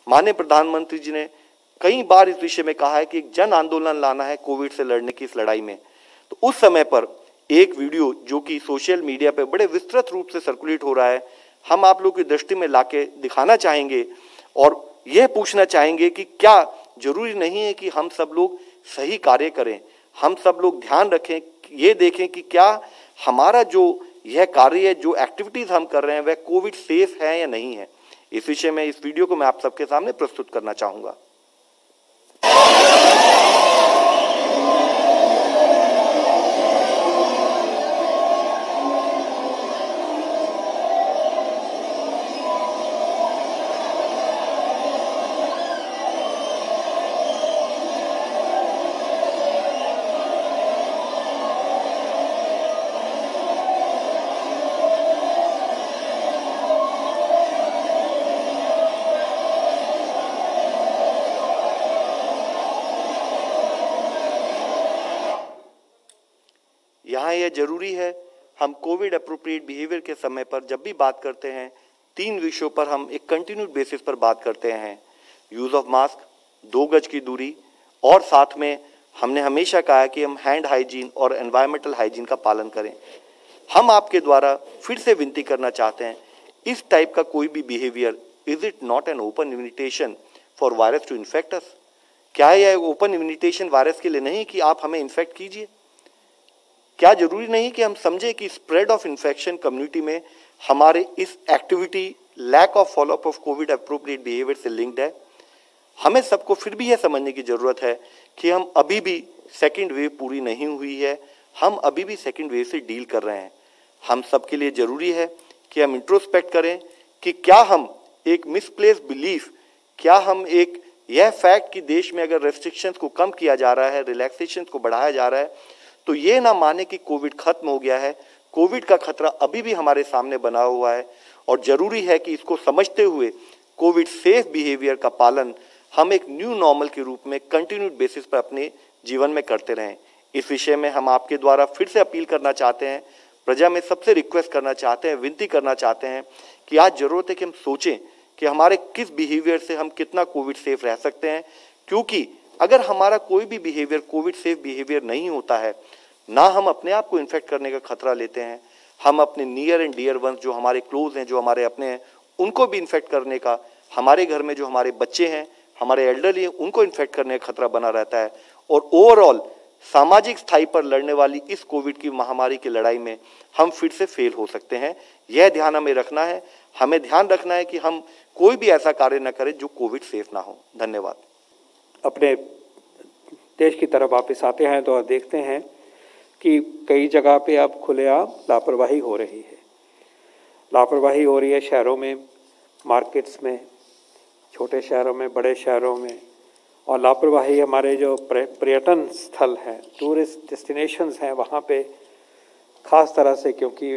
माननीय प्रधानमंत्री जी ने कई बार इस विषय में कहा है कि एक जन आंदोलन लाना है कोविड से लड़ने की इस लड़ाई में। तो उस समय पर एक वीडियो जो कि सोशल मीडिया पे बड़े विस्तृत रूप से सर्कुलेट हो रहा है, हम आप लोग की दृष्टि में लाके दिखाना चाहेंगे और यह पूछना चाहेंगे कि क्या जरूरी नहीं है कि हम सब लोग सही कार्य करें, हम सब लोग ध्यान रखें, ये देखें कि क्या हमारा जो यह कार्य है, जो एक्टिविटीज हम कर रहे हैं, वह कोविड सेफ है या नहीं है। इस विषय में इस वीडियो को मैं आप सबके सामने प्रस्तुत करना चाहूंगा। यहाँ यह जरूरी है, हम कोविड अप्रोप्रिएट बिहेवियर के समय पर जब भी बात करते हैं, 3 विषयों पर हम एक कंटिन्यूड बेसिस पर बात करते हैं। यूज ऑफ मास्क, 2 गज की दूरी, और साथ में हमने हमेशा कहा है कि हम हैंड हाइजीन और एनवायरमेंटल हाइजीन का पालन करें। हम आपके द्वारा फिर से विनती करना चाहते हैं, इस टाइप का कोई भी behaviour, is it not an open invitation for virus to infect us? क्या यह ओपन इन्विटेशन वायरस के लिए नहीं कि आप हमें इन्फेक्ट कीजिए? क्या जरूरी नहीं कि हम समझे कि स्प्रेड ऑफ इन्फेक्शन कम्युनिटी में हमारे इस activity, lack of follow up of covid appropriate behaviour से लिंक्ड है? हमें सबको फिर भी यह समझने की जरूरत है कि हम अभी भी सेकेंड वेव पूरी नहीं हुई है, हम अभी भी सेकेंड वेव से डील कर रहे हैं। हम सबके लिए जरूरी है कि हम इंट्रोस्पेक्ट करें कि क्या हम एक मिसप्लेस्ड बिलीफ, क्या हम एक यह फैक्ट कि देश में अगर रेस्ट्रिक्शंस को कम किया जा रहा है, रिलैक्सेशन को बढ़ाया जा रहा है, तो ये ना माने कि कोविड खत्म हो गया है। कोविड का खतरा अभी भी हमारे सामने बना हुआ है और जरूरी है कि इसको समझते हुए कोविड सेफ बिहेवियर का पालन हम एक न्यू नॉर्मल के रूप में कंटिन्यूड बेसिस पर अपने जीवन में करते रहें। इस विषय में हम आपके द्वारा फिर से अपील करना चाहते हैं, प्रजा में सबसे रिक्वेस्ट करना चाहते हैं, विनती करना चाहते हैं कि आज जरूरत है कि हम सोचें कि हमारे किस बिहेवियर से हम कितना कोविड सेफ रह सकते हैं। क्योंकि अगर हमारा कोई भी बिहेवियर कोविड सेफ बिहेवियर नहीं होता है, ना हम अपने आप को इन्फेक्ट करने का खतरा लेते हैं, हम अपने नियर एंड डियर वंस जो हमारे क्लोज हैं, जो हमारे अपने हैं, उनको भी इन्फेक्ट करने का, हमारे घर में जो हमारे बच्चे हैं, हमारे एल्डरली हैं, उनको इन्फेक्ट करने का खतरा बना रहता है। और ओवरऑल सामाजिक स्थाई पर लड़ने वाली इस कोविड की महामारी की लड़ाई में हम फिर से फेल हो सकते हैं। यह ध्यान हमें रखना है। हमें ध्यान रखना है कि हम कोई भी ऐसा कार्य न करें जो कोविड सेफ ना हो। धन्यवाद। अपने देश की तरफ वापस आते हैं तो देखते हैं कि कई जगह पे अब खुलेआम लापरवाही हो रही है। लापरवाही हो रही है शहरों में, मार्केट्स में, छोटे शहरों में, बड़े शहरों में, और लापरवाही हमारे जो पर्यटन स्थल हैं, टूरिस्ट डेस्टिनेशंस हैं, वहाँ पे ख़ास तरह से, क्योंकि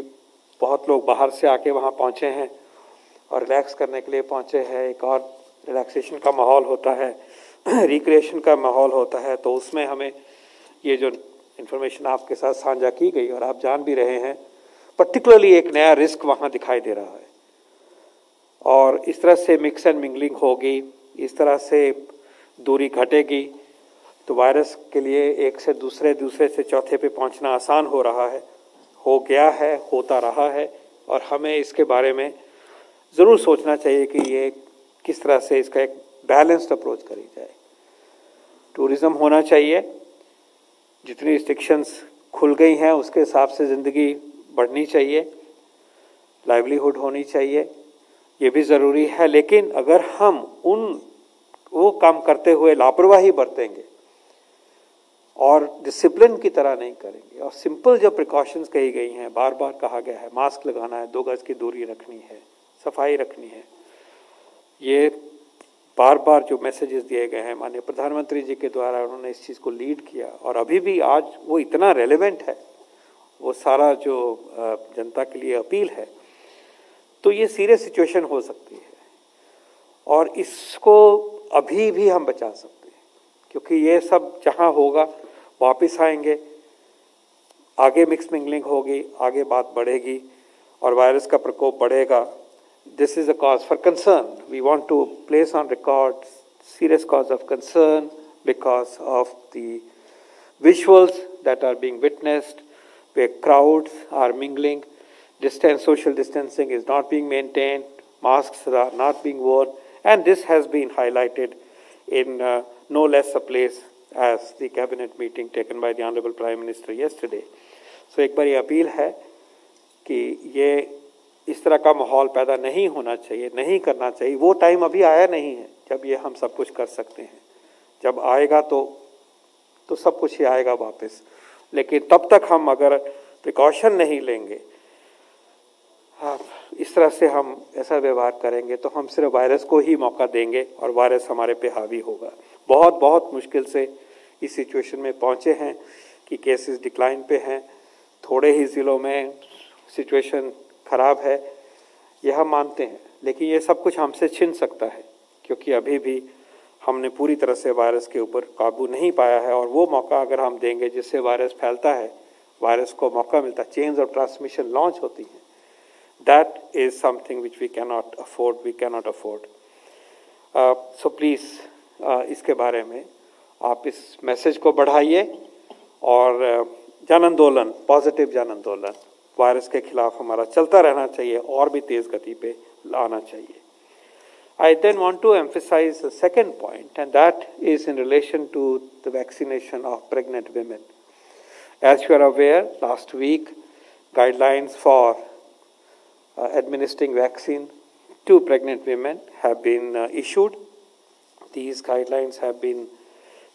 बहुत लोग बाहर से आके वहाँ पहुँचे हैं और रिलैक्स करने के लिए पहुँचे हैं। एक और रिलैक्सेशन का माहौल होता है, रिक्रिएशन का माहौल होता है। तो उसमें हमें ये जो इन्फॉर्मेशन आपके साथ साझा की गई और आप जान भी रहे हैं, पर्टिकुलरली एक नया रिस्क वहाँ दिखाई दे रहा है। और इस तरह से मिक्स एंड मिंगलिंग होगी, इस तरह से दूरी घटेगी, तो वायरस के लिए एक से दूसरे से चौथे पे पहुँचना आसान हो रहा है, हो गया है, होता रहा है। और हमें इसके बारे में ज़रूर सोचना चाहिए कि ये किस तरह से इसका एक बैलेंस्ड अप्रोच करी जाए। टूरिज़्म होना चाहिए, जितनी रिस्ट्रिक्शंस खुल गई हैं उसके हिसाब से ज़िंदगी बढ़नी चाहिए, लाइवलीहुड होनी चाहिए, ये भी ज़रूरी है। लेकिन अगर हम वो काम करते हुए लापरवाही बरतेंगे और डिसिप्लिन की तरह नहीं करेंगे, और सिंपल जो प्रिकॉशंस कही गई हैं, बार बार कहा गया है, मास्क लगाना है, 2 गज की दूरी रखनी है, सफाई रखनी है, ये बार बार जो मैसेजेस दिए गए हैं माननीय प्रधानमंत्री जी के द्वारा, उन्होंने इस चीज़ को लीड किया और अभी भी आज वो इतना रेलेवेंट है, वो सारा जो जनता के लिए अपील है। तो ये सीरियस सिचुएशन हो सकती है और इसको अभी भी हम बचा सकते हैं, क्योंकि ये सब जहाँ होगा वापस आएंगे, आगे मिक्स मिंगलिंग होगी, आगे बात बढ़ेगी और वायरस का प्रकोप बढ़ेगा। this is a cause for concern. We want to place on record serious cause of concern because of the visuals that are being witnessed, where crowds are mingling, social distancing is not being maintained, masks are not being worn, and this has been highlighted in no less a place as the cabinet meeting taken by the Honorable Prime Minister yesterday. So एक बार ये appeal है कि ये इस तरह का माहौल पैदा नहीं होना चाहिए, नहीं करना चाहिए। वो टाइम अभी आया नहीं है जब ये हम सब कुछ कर सकते हैं। जब आएगा तो सब कुछ ही आएगा वापस, लेकिन तब तक हम अगर प्रिकॉशन नहीं लेंगे, इस तरह से हम ऐसा व्यवहार करेंगे तो हम सिर्फ वायरस को ही मौका देंगे और वायरस हमारे पे हावी होगा। बहुत बहुत मुश्किल से इस सिचुएशन में पहुंचे हैं कि केसेस डिक्लाइन पे हैं। थोड़े ही ज़िलों में सिचुएशन ख़राब है, ये हम मानते हैं, लेकिन ये सब कुछ हमसे छिन सकता है क्योंकि अभी भी हमने पूरी तरह से वायरस के ऊपर काबू नहीं पाया है। और वो मौका अगर हम देंगे जिससे वायरस फैलता है, वायरस को मौका मिलता है, चेन्स ऑफ ट्रांसमिशन लॉन्च होती हैं, that is something which we cannot afford. So please इसके बारे में आप इस मैसेज को बढ़ाइए और जन आंदोलन, पॉजिटिव जन आंदोलन वायरस के खिलाफ हमारा चलता रहना चाहिए और भी तेज गति पे लाना चाहिए। I then want to emphasize the second point, and that is in relation to the vaccination of pregnant women. As you are aware, last week guidelines for administering vaccine to pregnant women have been issued. These guidelines have been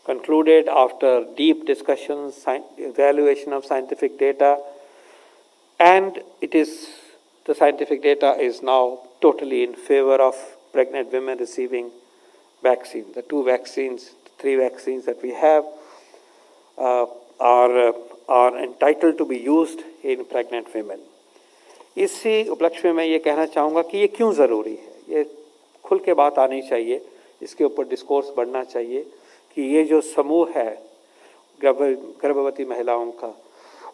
concluded after deep discussions, evaluation of scientific data, and the scientific data is now totally in favor of pregnant women receiving vaccine. The three vaccines that we have are entitled to be used in pregnant women. इसी उपलक्ष्य में मैं ये कहना चाहूँगा कि ये क्यों ज़रूरी है, ये खुल के बात आनी चाहिए, इसके ऊपर डिस्कोर्स बढ़ना चाहिए कि ये जो समूह है गर्भवती महिलाओं का,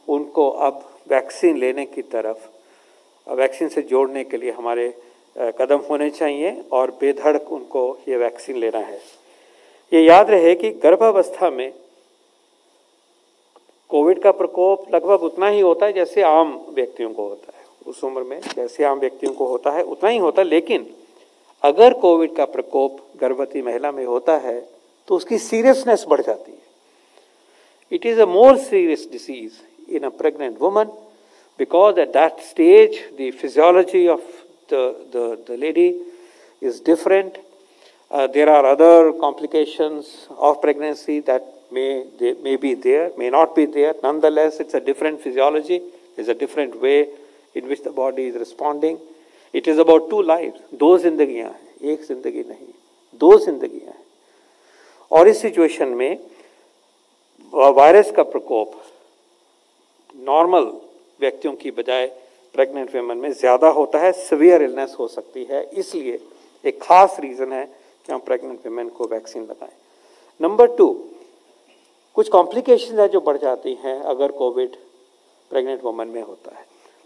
उनको अब वैक्सीन लेने की तरफ, वैक्सीन से जोड़ने के लिए हमारे कदम होने चाहिए और बेधड़क उनको ये वैक्सीन लेना है। ये याद रहे कि गर्भावस्था में कोविड का प्रकोप लगभग उतना ही होता है जैसे आम व्यक्तियों को होता है। उस उम्र में जैसे आम व्यक्तियों को होता है उतना ही होता है, लेकिन अगर कोविड का प्रकोप गर्भवती महिला में होता है तो उसकी सीरियसनेस बढ़ जाती है। It is a more serious disease in a pregnant woman because at that stage the physiology of the lady is different. There are other complications of pregnancy that may be there, may not be there. Nonetheless, it's a different physiology, it's a different way in which the body is responding. It is about two lives. दो जिंदगियां हैं, एक जिंदगी नहीं, दो जिंदगियां हैं। और इस सिचुएशन में वायरस का प्रकोप नॉर्मल व्यक्तियों की बजाय प्रेग्नेंट वुमेन में ज़्यादा होता है, सीवियर इलनेस हो सकती है। इसलिए एक खास रीज़न है कि हम प्रेग्नेंट वुमेन को वैक्सीन लगाएं। नंबर 2, कुछ कॉम्प्लिकेशंस है जो बढ़ जाती हैं अगर कोविड प्रेग्नेंट वुमेन में होता है।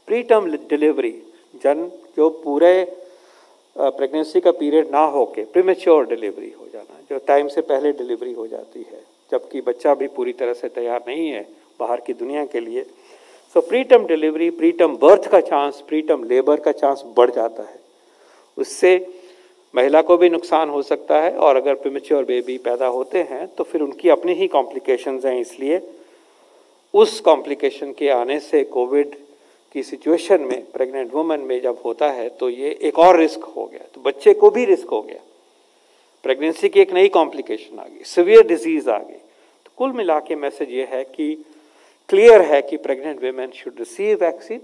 प्री टर्म डिलीवरी, जो पूरे प्रेगनेंसी का पीरियड ना होके प्रीमेच्योर डिलीवरी हो जाना, जो टाइम से पहले डिलीवरी हो जाती है जबकि बच्चा भी पूरी तरह से तैयार नहीं है बाहर की दुनिया के लिए। सो pre term delivery, pre term birth का चांस, प्री टर्म लेबर का चांस बढ़ जाता है। उससे महिला को भी नुकसान हो सकता है और अगर प्रीमेच्योर बेबी पैदा होते हैं तो फिर उनकी अपनी ही कॉम्प्लिकेशंस हैं। इसलिए उस कॉम्प्लिकेशन के आने से कोविड की सिचुएशन में प्रेग्नेंट वुमन में जब होता है तो ये एक और रिस्क हो गया, तो बच्चे को भी रिस्क हो गया। प्रेगनेंसी की एक नई कॉम्प्लिकेशन आ गई, सीवियर डिजीज आ गई। तो कुल मिला के मैसेज ये है कि क्लियर है कि pregnant women should receive vaccine.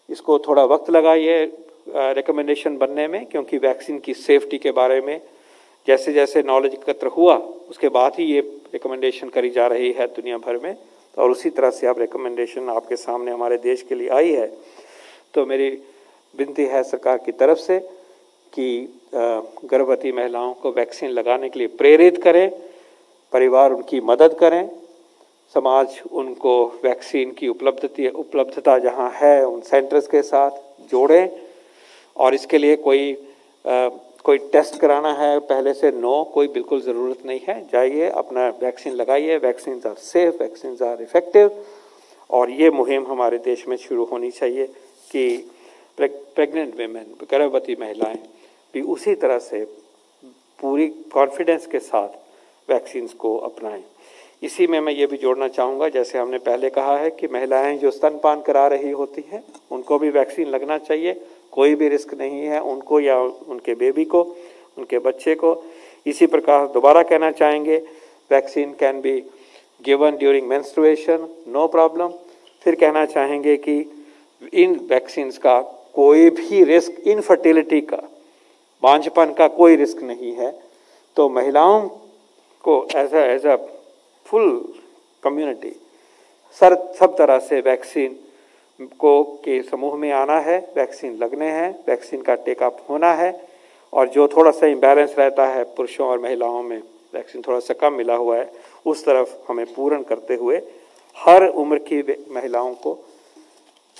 इसको थोड़ा वक्त लगा ये रिकमेंडेशन बनने में, क्योंकि वैक्सीन की सेफ्टी के बारे में जैसे जैसे नॉलेज एकत्र हुआ उसके बाद ही ये रिकमेंडेशन करी जा रही है दुनिया भर में, और उसी तरह से अब रिकमेंडेशन आपके सामने हमारे देश के लिए आई है। तो मेरी विनती है सरकार की तरफ से कि गर्भवती महिलाओं को वैक्सीन लगाने के लिए प्रेरित करें, परिवार उनकी मदद करें, समाज उनको वैक्सीन की उपलब्धता जहां है उन सेंटर्स के साथ जोड़ें और इसके लिए कोई टेस्ट कराना है पहले से, नो, कोई बिल्कुल ज़रूरत नहीं है। जाइए अपना वैक्सीन लगाइए, vaccine are safe, vaccine are effective. और ये मुहिम हमारे देश में शुरू होनी चाहिए कि प्रेग्नेंट वेमेन, गर्भवती महिलाएं भी उसी तरह से पूरी कॉन्फिडेंस के साथ वैक्सीन्स को अपनाएं। इसी में मैं ये भी जोड़ना चाहूँगा, जैसे हमने पहले कहा है कि महिलाएं जो स्तनपान करा रही होती हैं उनको भी वैक्सीन लगना चाहिए, कोई भी रिस्क नहीं है उनको या उनके बेबी को, उनके बच्चे को। इसी प्रकार दोबारा कहना चाहेंगे, vaccine can be given during menstruation, no problem. फिर कहना चाहेंगे कि इन वैक्सीन्स का कोई भी रिस्क, इनफर्टिलिटी का, बांझपन का कोई रिस्क नहीं है। तो महिलाओं को एज अ फुल कम्युनिटी सब तरह से वैक्सीन के समूह में आना है, वैक्सीन लगने हैं, वैक्सीन का टेकअप होना है। और जो थोड़ा सा इम्बैलेंस रहता है पुरुषों और महिलाओं में, वैक्सीन थोड़ा सा कम मिला हुआ है, उस तरफ हमें पूर्ण करते हुए हर उम्र की महिलाओं को,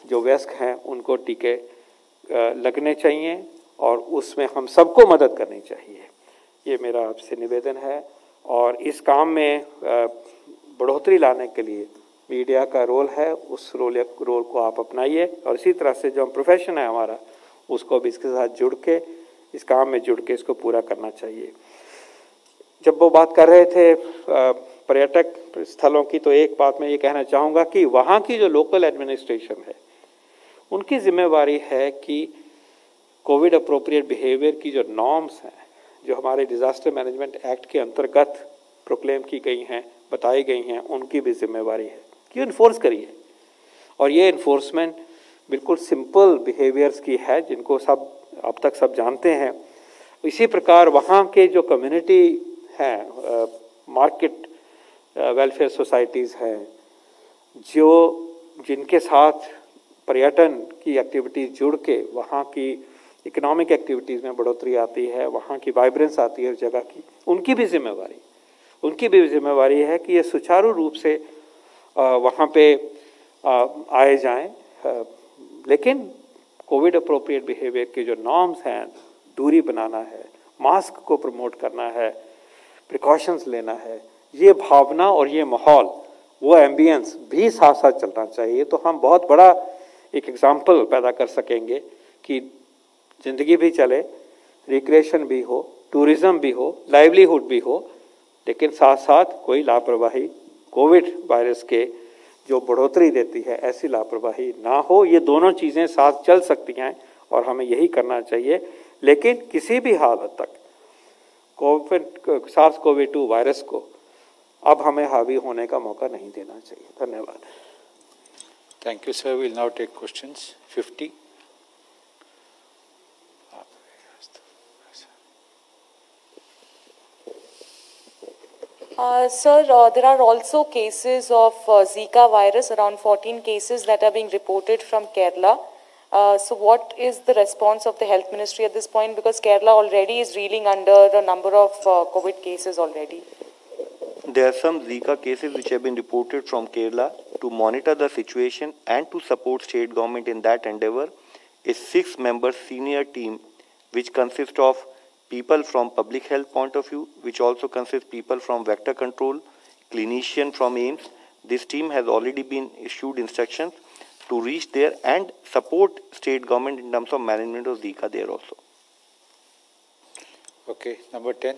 जो वयस्क हैं, उनको टीके लगने चाहिए और उसमें हम सबको मदद करनी चाहिए। ये मेरा आपसे निवेदन है। और इस काम में बढ़ोतरी लाने के लिए मीडिया का रोल है, उस रोल को आप अपनाइए। और इसी तरह से जो हम प्रोफेशन है हमारा, उसको भी इसके साथ जुड़ के, इस काम में जुड़ के इसको पूरा करना चाहिए। जब वो बात कर रहे थे पर्यटक स्थलों की, तो एक बात मैं ये कहना चाहूँगा कि वहाँ की जो लोकल एडमिनिस्ट्रेशन है, उनकी जिम्मेवारी है कि कोविड अप्रोप्रिएट बिहेवियर की जो नॉर्म्स हैं, जो हमारे डिज़ास्टर मैनेजमेंट एक्ट के अंतर्गत प्रोक्लेम की गई हैं, बताई गई हैं, उनकी भी जिम्मेवारी है कि इन्फोर्स करिए। और ये इन्फोर्समेंट बिल्कुल सिंपल बिहेवियर्स की है, जिनको सब अब तक सब जानते हैं। इसी प्रकार वहाँ के जो कम्युनिटी हैं, मार्केट वेलफेयर सोसाइटीज़ हैं, जिनके साथ पर्यटन की एक्टिविटीज़ जुड़ के वहाँ की इकोनॉमिक एक्टिविटीज़ में बढ़ोतरी आती है, वहाँ की वाइब्रेंस आती है उस जगह की, उनकी भी जिम्मेवारी है कि ये सुचारू रूप से वहाँ पे आए जाएं। लेकिन कोविड अप्रोप्रिएट बिहेवियर के जो नॉर्म्स हैं, दूरी बनाना है, मास्क को प्रमोट करना है, प्रिकॉशंस लेना है, ये भावना और ये माहौल, वो एम्बियंस भी साथ साथ चलना चाहिए। तो हम बहुत बड़ा एक एग्जाम्पल पैदा कर सकेंगे कि ज़िंदगी भी चले, रिक्रिएशन भी हो, टूरिज़्म भी हो, लाइवलीहुड भी हो, लेकिन साथ साथ कोई लापरवाही कोविड वायरस के जो बढ़ोतरी देती है, ऐसी लापरवाही ना हो। ये दोनों चीज़ें साथ चल सकती हैं और हमें यही करना चाहिए। लेकिन किसी भी हालत तक SARS-CoV-2 वायरस को अब हमें हावी होने का मौका नहीं देना चाहिए। धन्यवाद। Thank you sir. Will now take questions 50। Sir, there are also cases of Zika virus, around 14 cases that are being reported from Kerala. So what is the response of the Health Ministry at this point? Because Kerala already is reeling under a number of COVID cases already. There are some Zika cases which have been reported from Kerala. To monitor the situation and to support state government in that endeavor, a 6-member senior team which consists of people from public health point of view, which also consists people from vector control, clinician from AIIMS. This team has already been issued instructions to reach there and support state government in terms of management of Zika there also. Okay, number 10.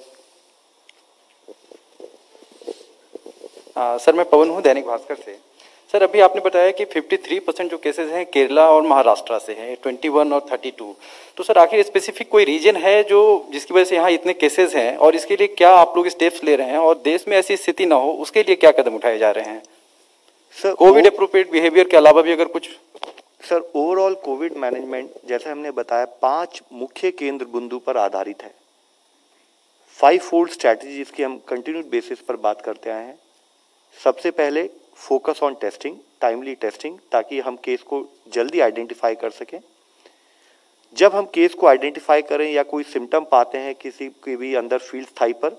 Sir मैं पवन हूँ दैनिक भास्कर से। Sir अभी आपने बताया कि 53% जो cases हैं केरला और महाराष्ट्र से हैं, 21 और 32। तो सर आखिर स्पेसिफिक कोई रीजन है जो जिसकी वजह से यहाँ इतने केसेस हैं, और इसके लिए क्या आप लोग स्टेप्स ले रहे हैं, और देश में ऐसी स्थिति ना हो उसके लिए क्या कदम उठाए जा रहे हैं? सर कोविड अप्रोप्रिएट बिहेवियर के अलावा भी अगर कुछ। सर ओवरऑल कोविड मैनेजमेंट जैसे हमने बताया 5 मुख्य केंद्र बिंदु पर आधारित है। 5-fold स्ट्रैटेजी जिसकी हम कंटिन्यूड बेसिस पर बात करते आए हैं। सबसे पहले focus on testing, timely testing, ताकि हम केस को जल्दी आइडेंटिफाई कर सकें। जब हम केस को आइडेंटिफाई करें या कोई सिम्टम पाते हैं किसी के भी अंदर फील्ड स्थाई पर,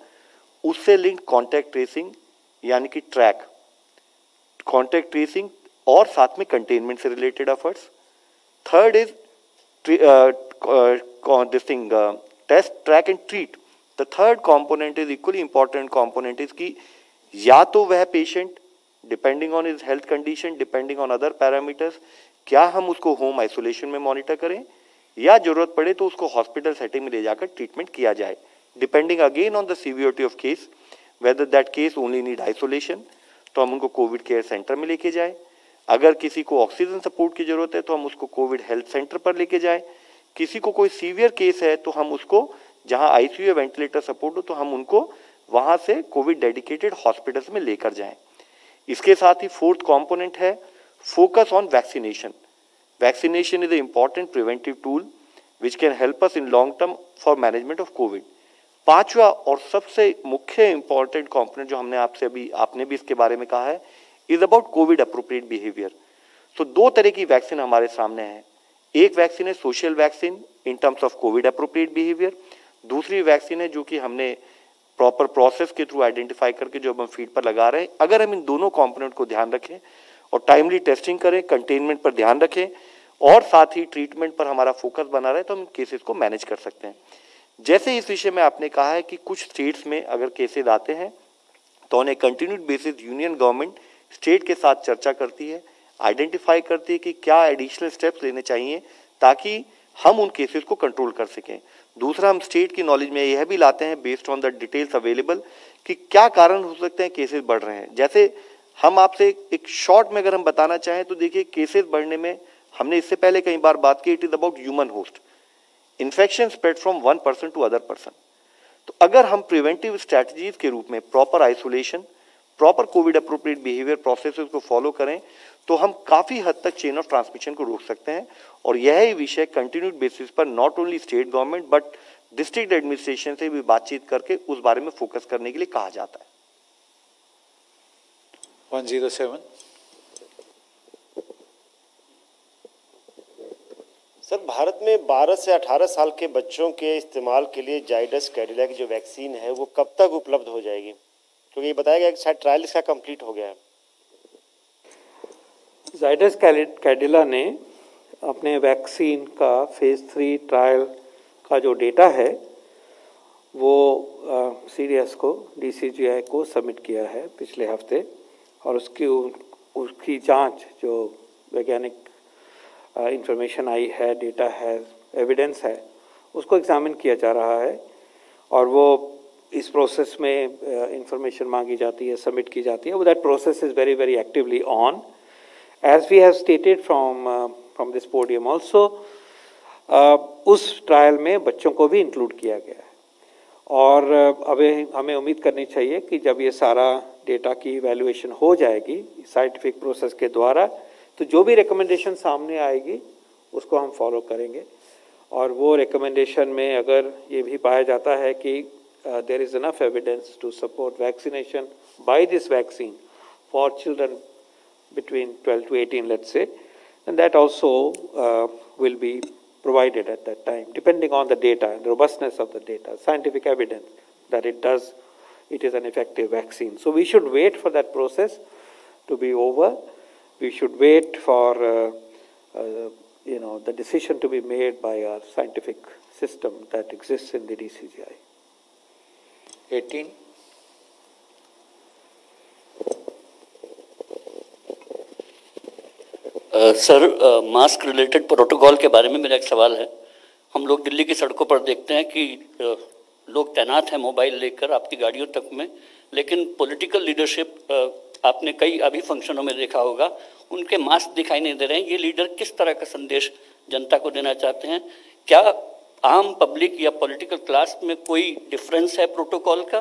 उससे लिंक कॉन्टैक्ट ट्रेसिंग यानी कि ट्रैक, कॉन्टैक्ट ट्रेसिंग और साथ में कंटेनमेंट से related efforts. Third is this thing test, track and treat. The third component is equally important component is कि या तो वह patient depending on his health condition, depending on other parameters, क्या हम उसको होम आइसोलेशन में monitor करें या जरूरत पड़े तो उसको हॉस्पिटल सेटिंग में ले जाकर ट्रीटमेंट किया जाए, depending again on the severity of case, whether that case only need isolation तो हम उनको कोविड केयर सेंटर में लेके जाए, अगर किसी को ऑक्सीजन सपोर्ट की जरूरत है तो हम उसको कोविड हेल्थ सेंटर पर लेके जाए, किसी को कोई सीवियर केस है तो हम उसको जहां आईसीयू या वेंटिलेटर सपोर्ट हो तो हम उनको वहां से कोविड डेडिकेटेड हॉस्पिटल्स में लेकर जाएं। इसके साथ ही फोर्थ कंपोनेंट है focus on vaccination. Vaccination is a important preventive tool which can help us in long term for management of Covid. पांचवा और सबसे मुख्य इंपॉर्टेंट कंपोनेंट जो हमने आपने भी इसके बारे में कहा है is about Covid appropriate behaviour. तो दो तरह की वैक्सीन हमारे सामने है, एक वैक्सीन है social vaccine in terms of covid appropriate behaviour, दूसरी वैक्सीन है जो कि हमने प्रॉपर प्रोसेस के थ्रू आइडेंटिफाई करके जो हम फीड पर लगा रहे हैं। अगर हम इन दोनों कंपोनेंट को ध्यान रखें और टाइमली टेस्टिंग करें, कंटेनमेंट पर ध्यान रखें और साथ ही ट्रीटमेंट पर हमारा फोकस बना रहे तो हम केसेस को मैनेज कर सकते हैं। जैसे इस विषय में आपने कहा है कि कुछ स्टेट्स में अगर केसेस आते हैं तो on A continued basis union government state के साथ चर्चा करती है, आइडेंटिफाई करती है कि क्या एडिशनल स्टेप्स लेने चाहिए ताकि हम उन केसेस को कंट्रोल कर सकें। दूसरा, हम स्टेट की नॉलेज में यह भी लाते हैं based on the details available कि क्या कारण हो सकते हैं केसेस बढ़ रहे हैं। जैसे हम आपसे एक शॉर्ट में अगर हम बताना चाहें तो देखिए केसेस बढ़ने में हमने इससे पहले कई बार बात की, it is about human host, infection spread from one person to other person. तो अगर हम प्रिवेंटिव स्ट्रैटेजीज के रूप में proper isolation, proper covid appropriate behaviour processes को फॉलो करें तो हम काफी हद तक चेन ऑफ ट्रांसमिशन को रोक सकते हैं। और यह ही विषय कंटिन्यूड बेसिस पर not only state government but district administration से भी बातचीत करके उस बारे में फोकस करने के लिए कहा जाता है। 107 सर, भारत में 12 से 18 साल के बच्चों के इस्तेमाल के लिए जाइडस कैडिला की जो वैक्सीन है वो कब तक उपलब्ध हो जाएगी? क्योंकि ये बताया गया कि शायद ट्रायल इसका कंप्लीट हो गया है। जाइडस कैडिला ने अपने वैक्सीन का फेज 3 ट्रायल का जो डेटा है वो सीडीएस को, डीसीजीआई को सबमिट किया है पिछले हफ्ते, और उसकी जांच जो वैज्ञानिक इंफॉर्मेशन आई है, डेटा है, एविडेंस है, उसको एग्जामिन किया जा रहा है। और वो इस प्रोसेस में इंफॉर्मेशन मांगी जाती है, सबमिट की जाती है। That process is very very actively on. As we have stated from this podium also, उस ट्रायल में बच्चों को भी इंक्लूड किया गया है। और अब हमें उम्मीद करनी चाहिए कि जब ये सारा डेटा की इवैल्यूएशन हो जाएगी साइंटिफिक प्रोसेस के द्वारा, तो जो भी रिकमेंडेशन सामने आएगी उसको हम फॉलो करेंगे। और वो रिकमेंडेशन में अगर ये भी पाया जाता है कि there is enough evidence to support vaccination by this vaccine for children between 12 to 18, let's say, and that also will be provided at that time, depending on the data and the robustness of the data, scientific evidence that it is an effective vaccine. So we should wait for that process to be over. We should wait for the decision to be made by our scientific system that exists in the DCGI. 18 sir, mask related protocol के बारे में मेरा एक सवाल है। हम लोग दिल्ली की सड़कों पर देखते हैं कि लोग तैनात हैं मोबाइल लेकर आपकी गाड़ियों तक में, लेकिन पॉलिटिकल लीडरशिप आपने कई अभी फंक्शनों में देखा होगा, उनके मास्क दिखाई नहीं दे रहे हैं। ये लीडर किस तरह का संदेश जनता को देना चाहते हैं? क्या आम पब्लिक या पॉलिटिकल क्लास में कोई डिफरेंस है प्रोटोकॉल का?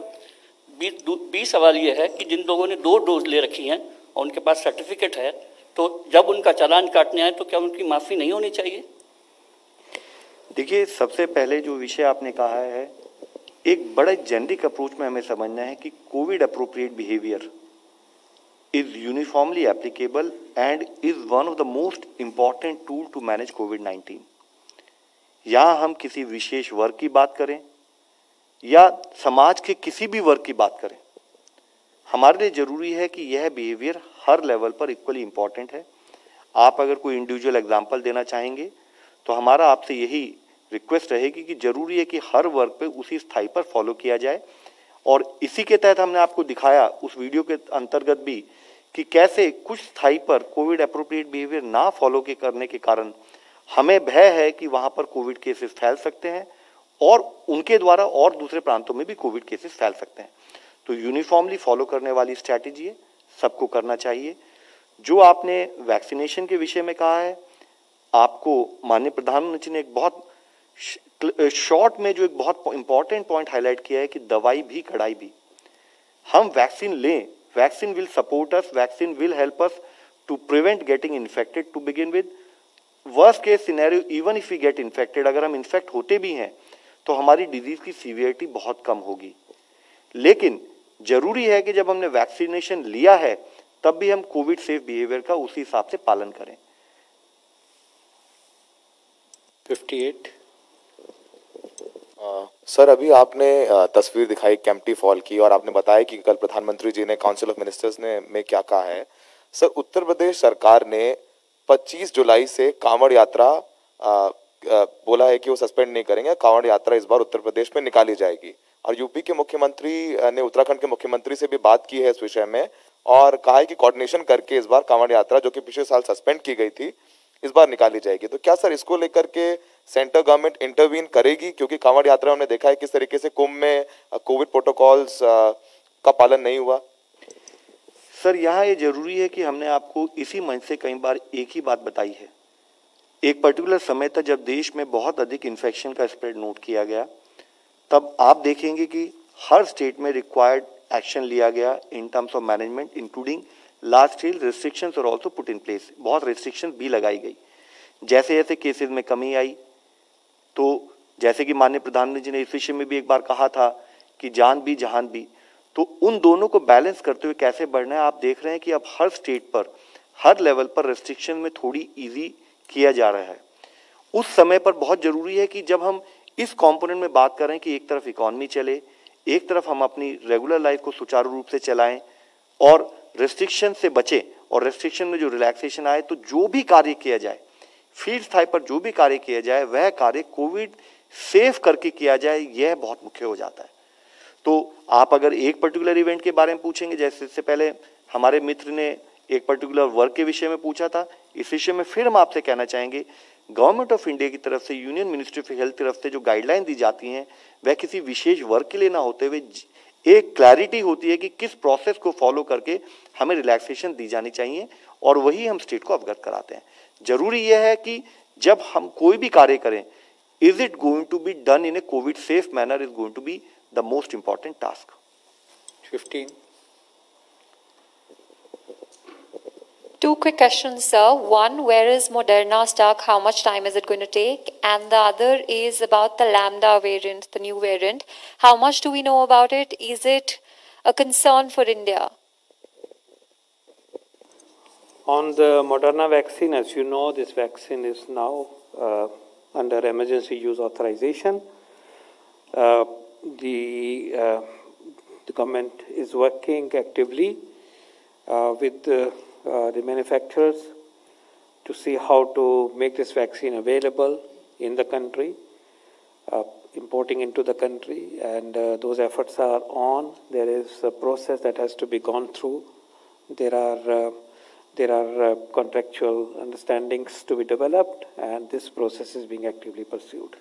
बी सवाल ये है कि जिन लोगों ने 2 डोज ले रखी हैं और उनके पास सर्टिफिकेट है, तो जब उनका चालान काटने आए तो क्या उनकी माफ़ी नहीं होनी चाहिए? देखिए, सबसे पहले जो विषय आपने कहा है, एक बड़े जेनरिक अप्रोच में हमें समझना है कि Covid appropriate behaviour is uniformly applicable and is one of the most important tool to manage COVID-19. यहाँ हम किसी विशेष वर्ग की बात करें या समाज के किसी भी वर्ग की बात करें, हमारे लिए जरूरी है कि यह बिहेवियर हर लेवल पर इक्वली इम्पॉर्टेंट है। आप अगर कोई इंडिविजुअल एग्जांपल देना चाहेंगे तो हमारा आपसे यही रिक्वेस्ट रहेगी कि जरूरी है कि हर वर्ग पे उसी स्थाई पर फॉलो किया जाए। और इसी के तहत हमने आपको दिखाया उस वीडियो के अंतर्गत भी कि कैसे कुछ स्थाई पर कोविड एप्रोप्रिएट बिहेवियर ना फॉलो के करने के कारण हमें भय है कि वहां पर कोविड केसेस फैल सकते हैं और उनके द्वारा और दूसरे प्रांतों में भी कोविड केसेस फैल सकते हैं। तो यूनिफॉर्मली फॉलो करने वाली स्ट्रैटेजी है, सबको करना चाहिए। जो आपने वैक्सीनेशन के विषय में कहा है, आपको माननीय प्रधानमंत्री ने एक बहुत शॉर्ट में जो एक बहुत इंपॉर्टेंट पॉइंट हाईलाइट किया है कि दवाई भी कड़ाई भी। हम वैक्सीन लें, vaccine will support us, vaccine will help us to prevent getting infected to begin with. Worst case scenario, even if we get infected, अगर हम इन्फेक्ट होते भी हैं तो हमारी डिजीज की सीवियरिटी बहुत कम होगी। लेकिन जरूरी है कि जब हमने वैक्सीनेशन लिया है तब भी हम कोविड सेफ बिहेवियर का उसी हिसाब से पालन करें। 58 सर, अभी आपने तस्वीर दिखाई केम्प्टी फॉल की और आपने बताया कि कल प्रधानमंत्री जी ने काउंसिल ऑफ मिनिस्टर्स ने में क्या कहा है। सर, उत्तर प्रदेश सरकार ने 25 जुलाई से कांवड़ यात्रा बोला है कि वो सस्पेंड नहीं करेंगे। कांवड़ यात्रा इस बार उत्तर प्रदेश में निकाली जाएगी और यूपी के मुख्यमंत्री ने उत्तराखंड के मुख्यमंत्री से भी बात की है इस विषय में और कहा है कि कोऑर्डिनेशन करके इस बार कांवड़ यात्रा, जो कि पिछले साल सस्पेंड की गई थी, इस बार निकाली जाएगी। तो क्या सर इसको लेकर के सेंट्रल गवर्नमेंट इंटरवीन करेगी? क्योंकि कांवड़ यात्रा हमने देखा है किस तरीके से कुंभ में कोविड प्रोटोकॉल्स का पालन नहीं हुआ। सर, यहाँ ये जरूरी है कि हमने आपको इसी मंच से कई बार एक ही बात बताई है। एक पर्टिकुलर समय तक जब देश में बहुत अधिक इन्फेक्शन का स्प्रेड नोट किया गया, तब आप देखेंगे कि हर स्टेट में रिक्वायर्ड एक्शन लिया गया in terms of management, including large scale restrictions और ऑल्सो पुट इन प्लेस। बहुत रिस्ट्रिक्शन भी लगाई गई। जैसे जैसे केसेस में कमी आई, तो जैसे कि माननीय प्रधानमंत्री जी ने इस विषय में भी एक बार कहा था कि जान भी जहान भी, तो उन दोनों को बैलेंस करते हुए कैसे बढ़ना है। आप देख रहे हैं कि अब हर स्टेट पर, हर लेवल पर रेस्ट्रिक्शन में थोड़ी ईजी किया जा रहा है। उस समय पर बहुत जरूरी है कि जब हम इस कंपोनेंट में बात करें कि एक तरफ इकोनॉमी चले, एक तरफ हम अपनी रेगुलर लाइफ को सुचारू रूप से चलाएं और रेस्ट्रिक्शन से बचें, और रेस्ट्रिक्शन में जो रिलैक्सेशन आए, तो जो भी कार्य किया जाए, फील्ड स्थाई पर जो भी कार्य किया जाए, वह कार्य कोविड सेफ करके किया जाए, यह बहुत मुख्य हो जाता है। तो आप अगर एक पर्टिकुलर इवेंट के बारे में पूछेंगे, जैसे इससे पहले हमारे मित्र ने एक पर्टिकुलर वर्क के विषय में पूछा था, इस विषय में फिर हम आपसे कहना चाहेंगे, गवर्नमेंट ऑफ इंडिया की तरफ से, यूनियन मिनिस्ट्री ऑफ हेल्थ की तरफ से जो गाइडलाइन दी जाती हैं, वह किसी विशेष वर्ग के लिए ना होते हुए एक क्लैरिटी होती है कि किस प्रोसेस को फॉलो करके हमें रिलैक्सेशन दी जानी चाहिए, और वही हम स्टेट को अवगत कराते हैं। जरूरी यह है कि जब हम कोई भी कार्य करें, is it going to be done in a covid safe manner is going to be the most important task. 15 Two quick questions, sir. One, where is Moderna stuck? How much time is it going to take? And the other is about the Lambda variant, the new variant. How much do we know about it? Is it a concern for India? On the Moderna vaccine, as you know, this vaccine is now under emergency use authorization. The government is working actively with the manufacturers to see how to make this vaccine available in the country, importing into the country, and those efforts are on. There is a process that has to be gone through. There are contractual understandings to be developed, and this process is being actively pursued.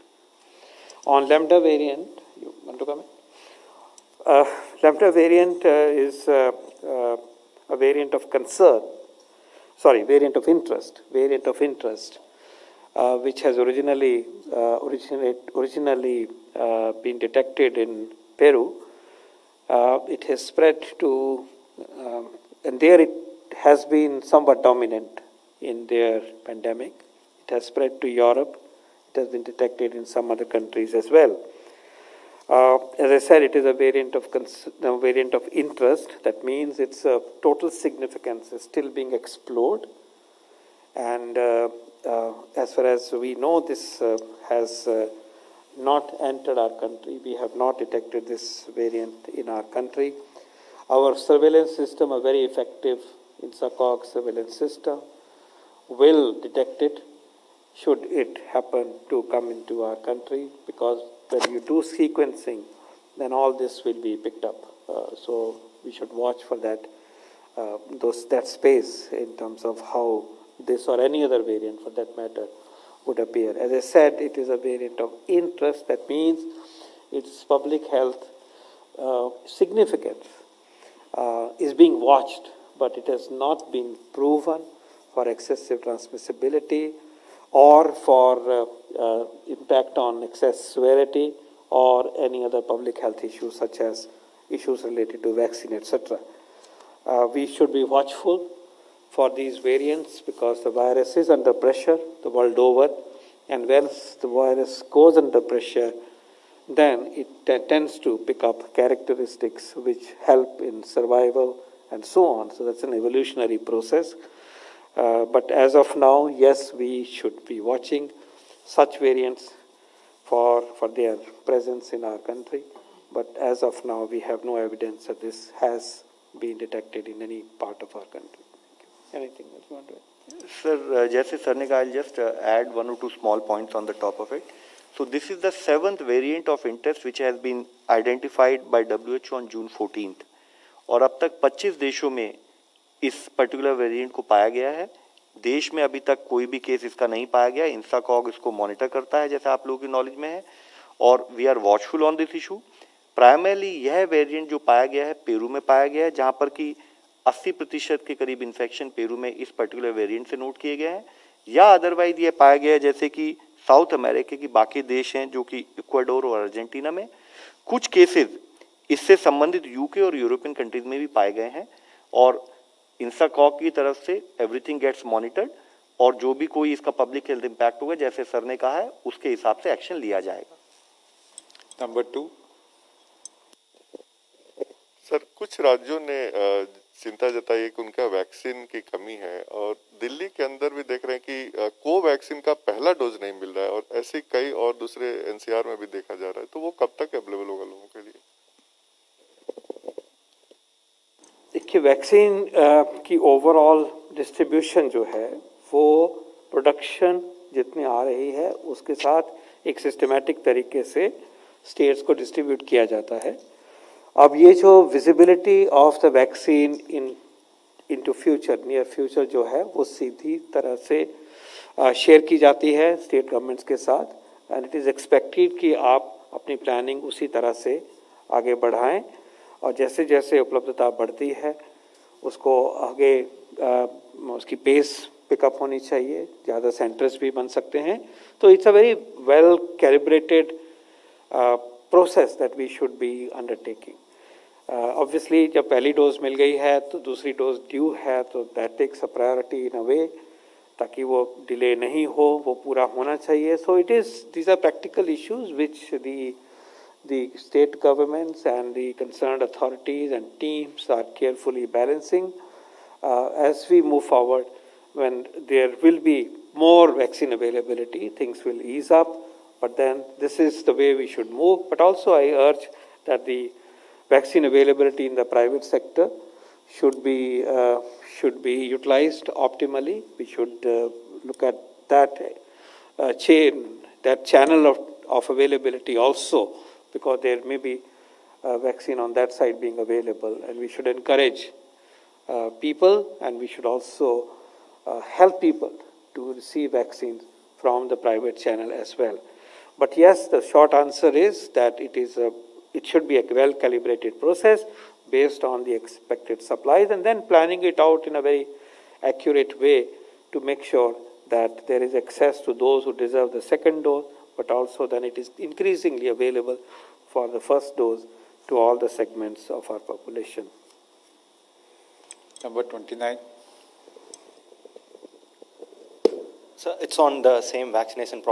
On Lambda variant, you want to comment? Lambda variant is a variant of concern, variant of interest, which has originally been detected in Peru. It has spread to, and there it has been somewhat dominant in their pandemic. It has spread to Europe. It has been detected in some other countries as well. As I said, it is a variant of interest. That means its total significance is still being explored. And as far as we know, this has not entered our country. We have not detected this variant in our country. Our surveillance system, a very effective INSACOG surveillance system, will detect it should it happen to come into our country, because when you do sequencing, then all this will be picked up. So we should watch for that, that space in terms of how this or any other variant for that matter would appear. As I said, it is a variant of interest. That means its public health significance is being watched, but it has not been proven for excessive transmissibility or for impact on excess severity or any other public health issues such as issues related to vaccine, etc. We should be watchful for these variants because the virus is under pressure the world over, and once the virus goes under pressure, then it tends to pick up characteristics which help in survival and so on. So that's an evolutionary process. But as of now, yes, we should be watching such variants for their presence in our country. But as of now, we have no evidence that this has been detected in any part of our country. Anything else you want to add? Sir, जैसे sir ने कहा, I'll just add one or two small points on the top of it. So this is the 7th variant of interest which has been identified by WHO on June 14th. और अब तक 25 देशों में इस particular variant को पाया गया है. देश में अभी तक कोई भी केस इसका नहीं पाया गया. इंसाकॉग इसको मॉनिटर करता है जैसे आप लोगों की नॉलेज में है, और we are watchful on this issue. Primarily यह वेरिएंट जो पाया गया है पेरू में पाया गया है, जहां पर कि 80% के करीब इन्फेक्शन पेरू में इस पर्टिकुलर वेरिएंट से नोट किए गए हैं, या अदरवाइज ये पाया गया है जैसे कि साउथ अमेरिका की बाकी देश हैं जो कि इक्वाडोर और अर्जेंटीना में कुछ केसेस इससे संबंधित यूके और यूरोपियन कंट्रीज में भी पाए गए हैं. और इंसाकॉग की तरफ से एवरीथिंग गेट्स मॉनिटर्ड, और जो भी कोई इसका पब्लिक हेल्थ इंपैक्ट होगा जैसे सर ने कहा है उसके हिसाब से एक्शन लिया जाएगा. नंबर 2. सर, कुछ राज्यों ने चिंता जताई है कि उनका वैक्सीन की कमी है, और दिल्ली के अंदर भी देख रहे हैं कि कोवैक्सीन का पहला डोज नहीं मिल रहा है, और ऐसे कई और दूसरे एनसीआर में भी देखा जा रहा है. तो वो कब तक अवेलेबल होगा लोगों के लिए? देखिए, वैक्सीन की ओवरऑल डिस्ट्रीब्यूशन जो है वो प्रोडक्शन जितनी आ रही है उसके साथ एक सिस्टमैटिक तरीके से स्टेट्स को डिस्ट्रीब्यूट किया जाता है. अब ये जो visibility of the vaccine into future, near future जो है वो सीधी तरह से शेयर की जाती है स्टेट गवर्नमेंट्स के साथ, एंड इट इज़ एक्सपेक्टेड कि आप अपनी प्लानिंग उसी तरह से आगे बढ़ाएं, और जैसे जैसे उपलब्धता बढ़ती है उसको आगे उसकी पेस पिकअप होनी चाहिए. ज़्यादा सेंटर्स भी बन सकते हैं. तो it's a very well calibrated process that we should be undertaking. Obviously जब पहली डोज मिल गई है तो दूसरी डोज ड्यू है, तो that takes a priority in a way, ताकि वो डिले नहीं हो, वो पूरा होना चाहिए. So it is, these are practical issues which the state governments and the concerned authorities and teams are carefully balancing. As we move forward, when there will be more vaccine availability, things will ease up, but then this is the way we should move. But also I urge that the vaccine availability in the private sector should be utilized optimally. We should look at that that channel of availability also, because there may be a vaccine on that side being available, and we should encourage people, and we should also help people to receive vaccines from the private channel as well. But yes, the short answer is that it should be a well-calibrated process based on the expected supplies, and then planning it out in a very accurate way to make sure that there is access to those who deserve the second dose, but also then it is increasingly available for the first dose to all the segments of our population. Number 29. So it's on the same vaccination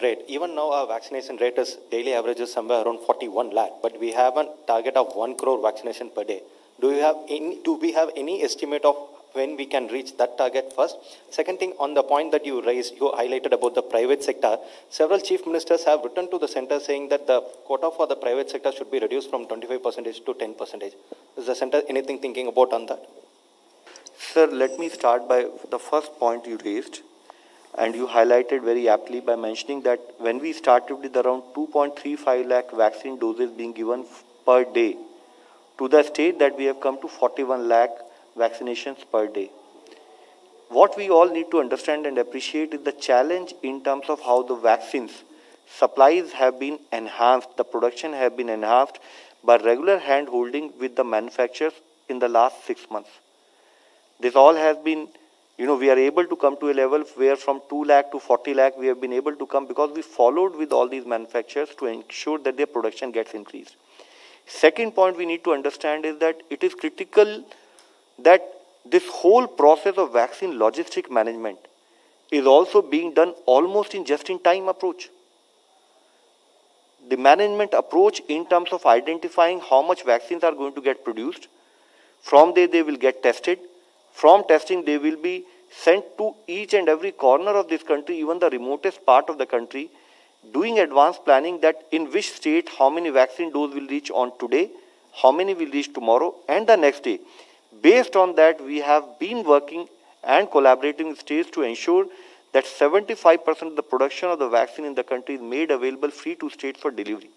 rate. Even now our vaccination rate is daily averages somewhere around 41 lakh, but we have a target of 1 crore vaccination per day. Do we have any estimate of when we can reach that target first? Second thing, on the point that you raised, you highlighted about the private sector. Several chief ministers have written to the center saying that the quota for the private sector should be reduced from 25% to 10%. Is the center anything thinking about on that? Sir, let me start by the first point you raised. And you highlighted very aptly by mentioning that when we started with around 2.35 lakh vaccine doses being given per day, to the state that we have come to 41 lakh vaccinations per day. What we all need to understand and appreciate is the challenge in terms of how the vaccines supplies have been enhanced, the production have been enhanced by regular hand holding with the manufacturers in the last 6 months. This all has been, we are able to come to a level where from 2 lakh to 40 lakh we have been able to come because we followed with all these manufacturers to ensure that their production gets increased. Second point we need to understand is that it is critical that this whole process of vaccine logistic management is also being done almost in just-in-time approach. The management approach in terms of identifying how much vaccines are going to get produced, from there they will get tested, from testing they will be sent to each and every corner of this country, even the remotest part of the country, doing advanced planning that in which state how many vaccine doses will reach on today, how many will reach tomorrow and the next day. Based on that, we have been working and collaborating with states to ensure that 75% of the production of the vaccine in the country is made available free to states for delivery.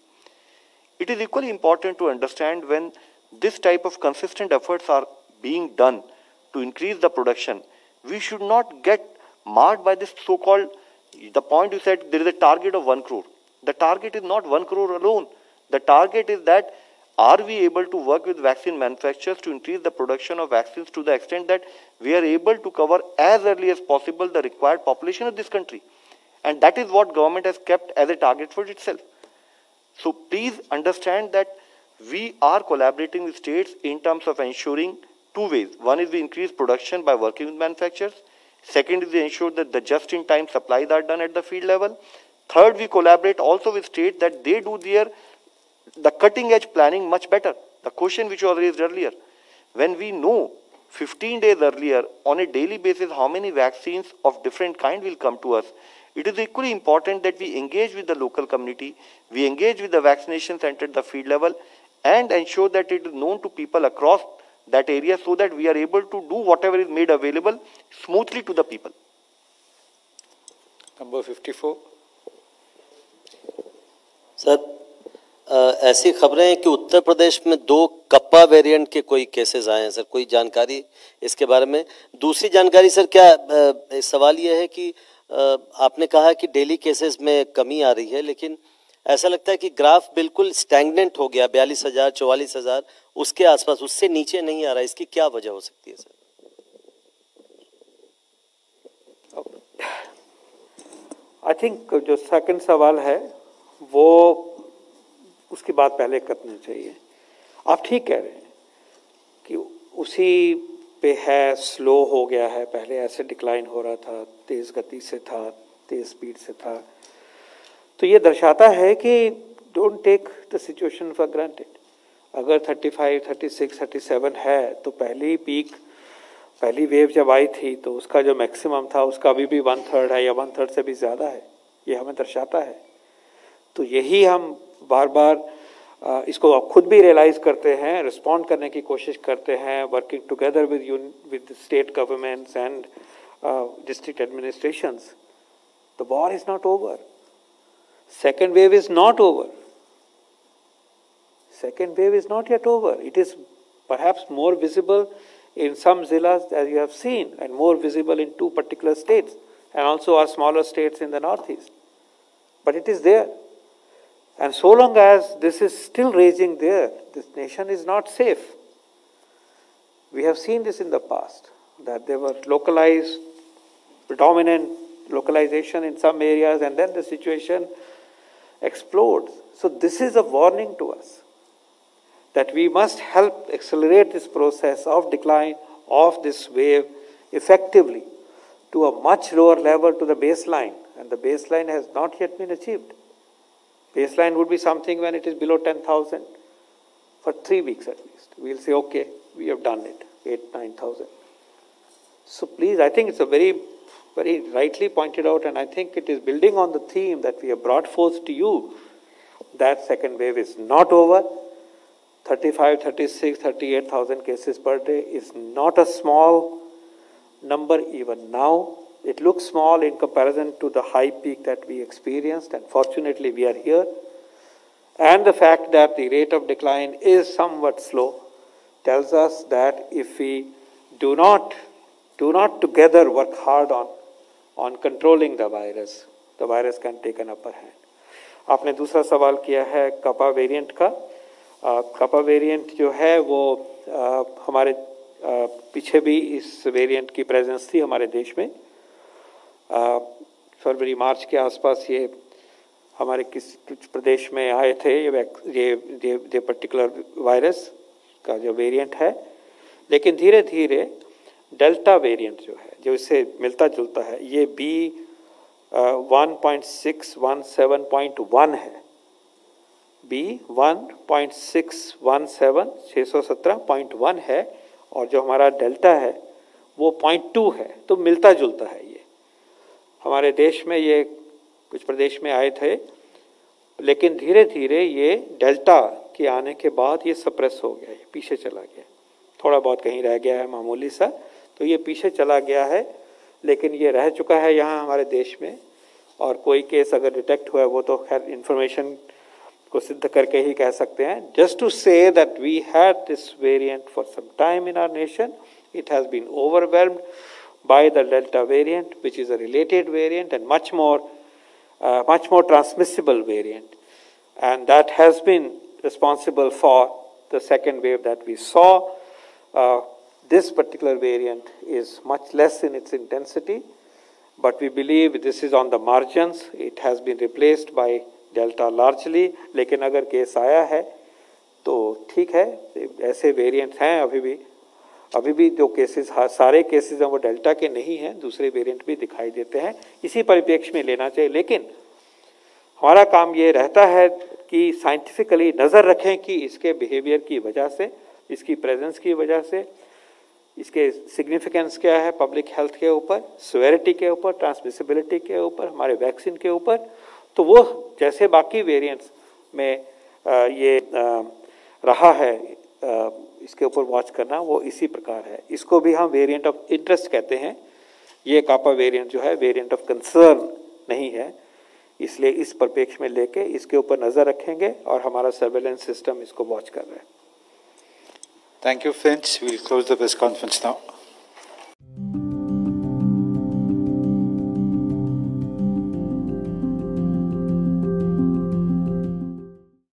It is equally important to understand when this type of consistent efforts are being done to increase the production, we should not get marred by this so-called, the point you said, there is a target of 1 crore. The target is not 1 crore alone. The target is that are we able to work with vaccine manufacturers to increase the production of vaccines to the extent that we are able to cover as early as possible the required population of this country. And that is what government has kept as a target for itself. So please understand that we are collaborating with states in terms of ensuring two ways. One is we increase production by working with manufacturers. Second is we ensure that the just-in-time supplies are done at the field level. Third, we collaborate also with states that they do the cutting-edge planning much better. The question which was raised earlier, when we know 15 days earlier on a daily basis how many vaccines of different kind will come to us, it is equally important that we engage with the local community, we engage with the vaccination center at the field level and ensure that it is known to people across that area so that we are able to do whatever is made available smoothly to the people. Number 54. Sir, ऐसी खबरें हैं कि उत्तर प्रदेश में 2 kappa variant के कोई cases आए हैं sir, कोई जानकारी इसके बारे में? दूसरी जानकारी सर, क्या सवाल ये है कि आपने कहा कि डेली केसेस में कमी आ रही है, लेकिन ऐसा लगता है कि ग्राफ बिल्कुल स्टैग्नेंट हो गया, 42,000 44,000 उसके आसपास, उससे नीचे नहीं आ रहा, इसकी क्या वजह हो सकती है सर? आई थिंक जो सेकंड सवाल है वो उसकी बात पहले करनी चाहिए। आप ठीक कह रहे हैं कि उसी पे है, स्लो हो गया है, पहले ऐसे डिक्लाइन हो रहा था, तेज गति से था, तेज स्पीड से था। तो ये दर्शाता है कि don't take the situation for granted. अगर 35, 36, 37 है तो पहली वेव जब आई थी तो उसका जो मैक्सिमम था उसका अभी भी 1/3 है या 1/3 से भी ज़्यादा है, ये हमें दर्शाता है। तो यही हम बार बार इसको अब खुद भी रियलाइज करते हैं, रिस्पॉन्ड करने की कोशिश करते हैं, working together with state governments and district administrations. The war is not over, second wave is not over. Second wave is not yet over. It is perhaps more visible in some zillas, as you have seen, and more visible in 2 particular states, and also our smaller states in the northeast. But it is there. And so long as this is still raging there, this nation is not safe. We have seen this in the past, that there were localized, predominant localization in some areas, and then the situation explodes. So this is a warning to us that we must help accelerate this process of decline of this wave effectively to a much lower level, to the baseline, and the baseline has not yet been achieved. Baseline would be something when it is below 10,000 for 3 weeks at least. We'll say, okay, we have done it, 8,000-9,000. So please, I think it's a very rightly pointed out, and I think it is building on the theme that we have brought forth to you, that second wave is not over. 35, 36, 38,000 cases per day is not a small number even now. It looks small in comparison to the high peak that we experienced, and fortunately we are here. And the fact that the rate of decline is somewhat slow tells us that if we do not together work hard on controlling the virus can take an upper hand. आपने दूसरा सवाल किया है कपा variant का. कपा variant जो है वो हमारे पीछे भी इस वेरिएंट की प्रेजेंस थी हमारे देश में. फरवरी मार्च के आसपास ये हमारे कुछ प्रदेश में आए थे ये पर्टिकुलर वायरस का जो वेरिएंट है. लेकिन धीरे धीरे डेल्टा वेरिएंट जो है जो इससे मिलता जुलता है ये B1.617.1 है. B1.617.1 है और जो हमारा डेल्टा है वो 0.2 है. तो मिलता जुलता है. ये हमारे देश में ये कुछ प्रदेश में आए थे लेकिन धीरे धीरे ये डेल्टा के आने के बाद ये सप्रेस हो गया, ये पीछे चला गया. थोड़ा बहुत कहीं रह गया है मामूली सा, तो ये पीछे चला गया है. लेकिन ये रह चुका है यहाँ हमारे देश में और कोई केस अगर डिटेक्ट हुआ है वो तो खैर इन्फॉर्मेशन को सिद्ध करके ही कह सकते हैं. Just to say that we had this variant for some time in our nation. It has been overwhelmed by the Delta variant, which is a related variant and much more transmissible variant, and that has been responsible for the second wave that we saw. This particular variant is much less in its intensity, but we believe this is on the margins. It has been replaced by Delta largely. लेकिन अगर case आया है तो ठीक है, ऐसे variant हैं अभी भी जो केसेस सारे केसेस हैं वो डेल्टा के नहीं हैं, दूसरे वेरिएंट भी दिखाई देते हैं. इसी परिप्रेक्ष्य में लेना चाहिए. लेकिन हमारा काम ये रहता है कि साइंटिफिकली नज़र रखें कि इसके बिहेवियर की वजह से, इसकी प्रेजेंस की वजह से, इसके सिग्निफिकेंस क्या है पब्लिक हेल्थ के ऊपर, सिवियरिटी के ऊपर, ट्रांसमिसिबिलिटी के ऊपर, हमारे वैक्सीन के ऊपर. तो वो जैसे बाकी वेरिएंट्स में ये रहा है इसके ऊपर वॉच करना, वो इसी प्रकार है. इसको भी हम वेरिएंट ऑफ इंटरेस्ट कहते हैं. ये कापा वेरिएंट जो है वेरिएंट ऑफ कंसर्न नहीं है, इसलिए इस परिप्रेक्ष्य में लेके इसके ऊपर नज़र रखेंगे और हमारा सर्वेलेंस सिस्टम इसको वॉच कर रहा है. Thank you, friends. We'll close the press conference now.